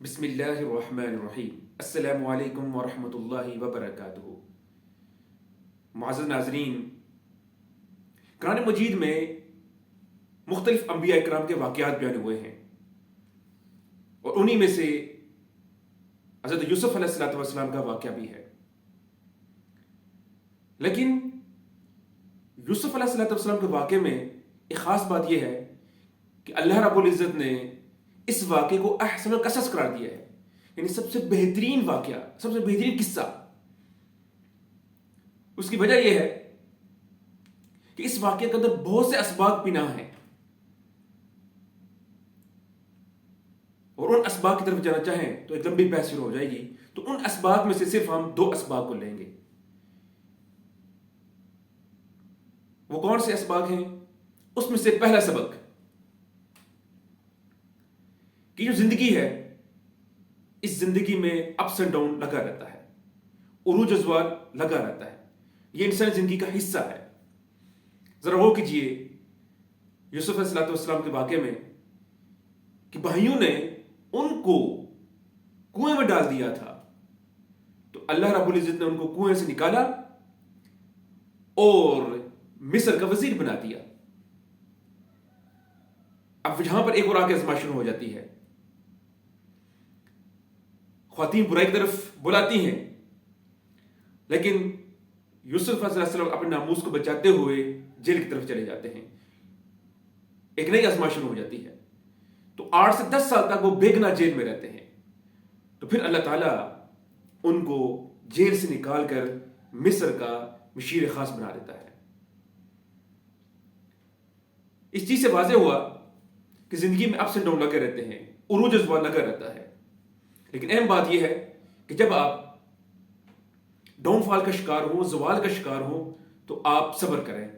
بسم اللہ الرحمن الرحیم السلام علیکم ورحمۃ اللہ وبرکاتہ۔ معزز ناظرین، قرآن مجید میں مختلف انبیاء کرام کے واقعات بیان ہوئے ہیں اور انہی میں سے حضرت یوسف علیہ السلام کا واقعہ بھی ہے۔ لیکن یوسف علیہ السلام کے واقعے میں ایک خاص بات یہ ہے کہ اللہ رب العزت نے اس واقعے کو احسن القصص قرار دیا ہے، یعنی سب سے بہترین واقعہ، سب سے بہترین قصہ۔ اس کی وجہ یہ ہے کہ اس واقعے کے اندر بہت سے اسباق پنہاں ہیں، اور ان اسباق کی طرف جانا چاہیں تو ایک لمبی بحث شروع ہو جائے گی، تو ان اسباق میں سے صرف ہم 2 اسباق کو لیں گے۔ وہ کون سے اسباق ہیں؟ اس میں سے پہلا سبق کہ جو زندگی ہے، اس زندگی میں اپس اینڈ ڈاؤن لگا رہتا ہے، عروج ازوال لگا رہتا ہے، یہ انسانی زندگی کا حصہ ہے۔ ذرا غور کیجئے یوسف علیہ السلام کے واقعے میں کہ بھائیوں نے ان کو کنویں میں ڈال دیا تھا، تو اللہ رب العزت نے ان کو کنویں سے نکالا اور مصر کا وزیر بنا دیا۔ اب یہاں پر ایک اور آگے آزمائش شروع ہو جاتی ہے۔ خواتین برائی کی طرف بلاتی ہیں، لیکن یوسف علیہ السلام اپنے ناموس کو بچاتے ہوئے جیل کی طرف چلے جاتے ہیں۔ ایک نئی آزمائش شروع ہو جاتی ہے، تو 8 سے 10 سال تک وہ بے گناہ جیل میں رہتے ہیں۔ تو پھر اللہ تعالیٰ ان کو جیل سے نکال کر مصر کا مشیر خاص بنا دیتا ہے۔ اس چیز سے واضح ہوا کہ زندگی میں اپس اینڈ ڈاؤن لگے رہتے ہیں، عروج ازوال لگا رہتا ہے، لیکن اہم بات یہ ہے کہ جب آپ ڈاؤن فال کا شکار ہوں، زوال کا شکار ہوں، تو آپ صبر کریں۔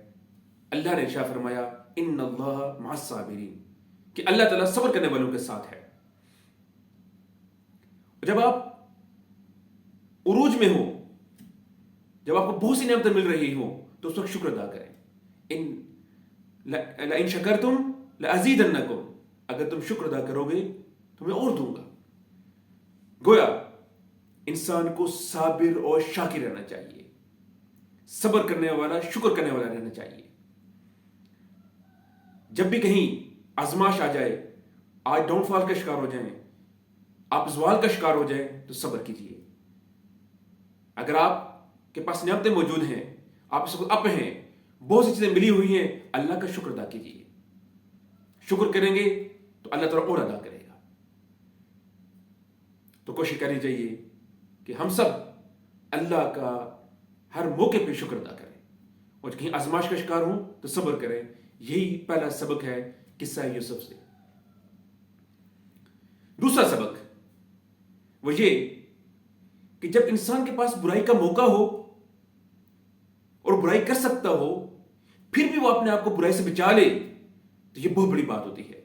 اللہ نے ارشاد فرمایا ان اللہ مع الصابرین، کہ اللہ تعالیٰ صبر کرنے والوں کے ساتھ ہے۔ جب آپ عروج میں ہوں، جب آپ کو بہت سی نعمتیں مل رہی ہوں، تو اس وقت شکر ادا کریں۔ لئن شکرتم لازیدنکم، اگر تم شکر ادا کرو گے تو میں اور دوں گا۔ گویا انسان کو صابر اور شاکر رہنا چاہیے، صبر کرنے والا، شکر کرنے والا رہنا چاہیے۔ جب بھی کہیں آزمائش آ جائے، آج ڈاؤن فال کا شکار ہو جائیں، آپ زوال کا شکار ہو جائیں، تو صبر کیجیے۔ اگر آپ کے پاس نعمتیں موجود ہیں، آپ اس وقت اپ ہیں، بہت سی چیزیں ملی ہوئی ہیں، اللہ کا شکر ادا کیجیے۔ شکر کریں گے تو اللہ تعالیٰ اور ادا کرے گا۔ تو کوشش کرنی چاہیے کہ ہم سب اللہ کا ہر موقع پہ شکر ادا کریں، اور کہیں آزمائش کا شکار ہوں تو صبر کریں۔ یہی پہلا سبق ہے قصہ یوسف سے۔ دوسرا سبق وہ یہ کہ جب انسان کے پاس برائی کا موقع ہو اور برائی کر سکتا ہو، پھر بھی وہ اپنے آپ کو برائی سے بچا لے، تو یہ بہت بڑی بات ہوتی ہے،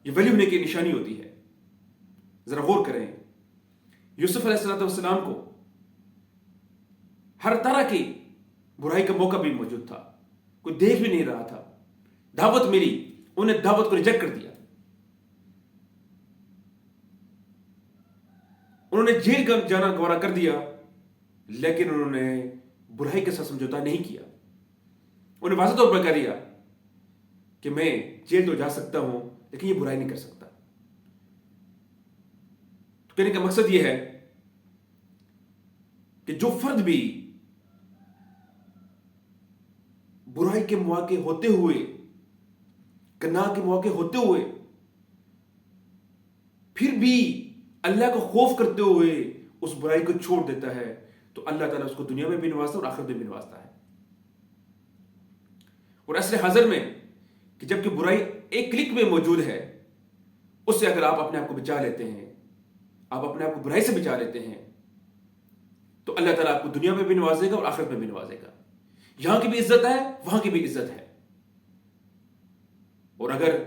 یہ ولی ہونے کی نشانی ہوتی ہے۔ ذرا غور کریں، یوسف علیہ السلام کو ہر طرح کی برائی کا موقع بھی موجود تھا، کوئی دیکھ بھی نہیں رہا تھا، دعوت ملی، انہیں دعوت کو ریجیکٹ کر دیا، انہوں نے جیل کا جانا گوارا کر دیا، لیکن انہوں نے برائی کے ساتھ سمجھوتا نہیں کیا۔ انہیں واضح طور پر کہہ دیا کہ میں جیل تو جا سکتا ہوں، لیکن یہ برائی نہیں کر سکتا۔ تو کہنے کا مقصد یہ ہے کہ جو فرد بھی برائی کے مواقع ہوتے ہوئے، گناہ کے مواقع ہوتے ہوئے، پھر بھی اللہ کو خوف کرتے ہوئے اس برائی کو چھوڑ دیتا ہے، تو اللہ تعالیٰ اس کو دنیا میں بھی نوازتا ہے اور آخرت میں بھی نوازتا ہے۔ اور عصر حاضر میں کہ جب کہ برائی ایک کلک میں موجود ہے، اس سے اگر آپ اپنے آپ کو بچا لیتے ہیں، آپ اپنے آپ کو برائی سے بچا لیتے ہیں، تو اللہ تعالیٰ آپ کو دنیا میں بھی نوازے گا اور آخرت میں بھی نوازے گا۔ یہاں کی بھی عزت ہے، وہاں کی بھی عزت ہے۔ اور اگر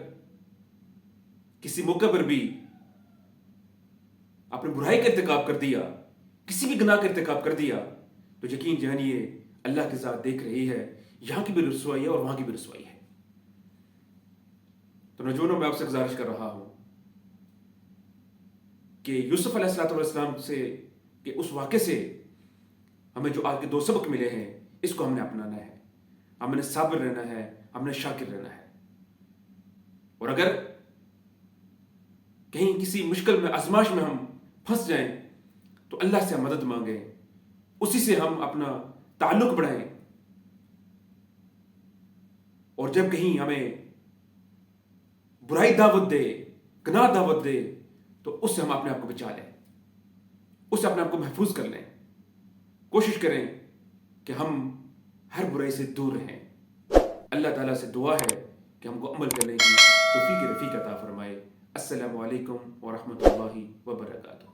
کسی موقع پر بھی آپ نے برائی کا ارتکاب کر دیا، کسی بھی گناہ کا ارتکاب کر دیا، تو یقین جانیے اللہ کی ذات دیکھ رہی ہے، یہاں کی بھی رسوائی ہے اور وہاں کی بھی رسوائی ہے۔ تو نوجوانوں، میں آپ سے گزارش کر رہا ہوں کہ یوسف علیہ السلام سے کہ اس واقعے سے ہمیں جو آج کے 2 سبق ملے ہیں اس کو ہم نے اپنانا ہے. ہم نے صابر رہنا ہے, ہم نے شاکر رہنا ہے. اور اگر کہیں کسی مشکل میں آزمائش میں ہم پھنس جائیں تو اللہ سے ہم مدد مانگیں, اسی سے ہم اپنا تعلق بڑھائیں. اور جب کہیں ہمیں برائی دعوت دے, گناہ دعوت دے, تو اس سے ہم اپنے آپ کو بچا لیں, اس سے اپنے آپ کو محفوظ کر لیں. کوشش کریں کہ ہم ہر برائی سے دور رہیں. اللہ تعالیٰ سے دعا ہے کہ ہم کو عمل کرنے کی توفیق رفیق عطا فرمائے. السلام علیکم ورحمۃ اللہ وبرکاتہ.